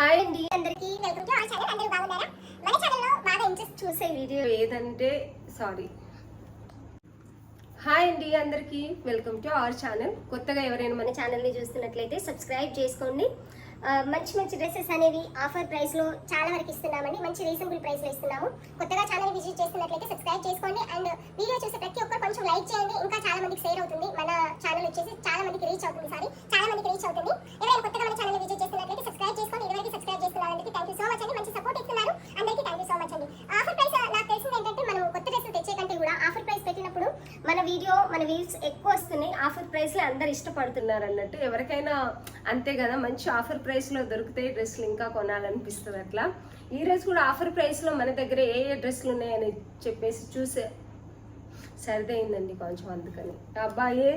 Hi అండి అందరికీ welcome to our channel. అందరూ బాగున్నారా? మన ఛానల్లో బాగా ఇంట్రెస్ట్ చూసే వీడియో ఏదంటే హాయ్ అండి అందరికీ వెల్కమ్ టు అవర్ ఛానల్. కొత్తగా ఎవరైనా మన ఛానల్ని చూస్తున్నట్లయితే సబ్స్క్రైబ్ చేసుకోండి. మంచి మంచి డ్రెస్సెస్ అనేవి ఆఫర్ ప్రైస్ లో చాలా వరకు ఇస్తున్నామండి. మంచి రీజనబుల్ ప్రైస్ లో ఇస్తున్నాము. కొత్తగా ఛానల్ విజిట్ చేస్తున్నట్లయితే సబ్స్క్రైబ్ చేసుకోండి అండ్ వీడియో చూసే ప్రతి ఒక్కరు కొంచెం లైక్ చేయండి. ఇంకా చాలా మందికి షేర్ అవుతుంది. మన ఛానల్ వచ్చేసి చాలా మందికి రీచ్ అవుతుంది. ఎవరైనా కొత్తగా మన ఛానల్ విజిట్ చేస్తున్నట్లయితే సబ్స్క్రైబ్ చేసుకోండి. ఇదివరకు సబ్స్క్రైబ్ చేసుకున్నారంటే థ్యాంక్ యూ సో మచ్ అండి. మంచి సపోర్ట్ ఇస్తున్నారు. అందరికీ థ్యాంక్ యూ సో మచ్ అండి. ఆఫర్ ప్రైస్ నాకు తెలిసింది ఏంటంటే మనం కొత్త డ్రెస్సులు తెచ్చే కంటే కూడా ఆఫర్ ప్రైస్ పెట్టినప్పుడు మన వ్యూస్ ఎక్కువ వస్తున్నాయి. ఆఫర్ ప్రైస్ లో అందరు ఇష్టపడుతున్నారు అన్నట్టు. ఎవరికైనా అంతే కదా, మంచి ఆఫర్ ప్రైస్ లో దొరికితే డ్రెస్సులు ఇంకా కొనాలనిపిస్తుంది. అట్లా ఈ రోజు కూడా ఆఫర్ ప్రైస్ లో మన దగ్గర ఏ డ్రెస్సులు ఉన్నాయని చెప్పేసి చూసే సరిదైందండి కొంచెం. అందుకని అబ్బా ఏం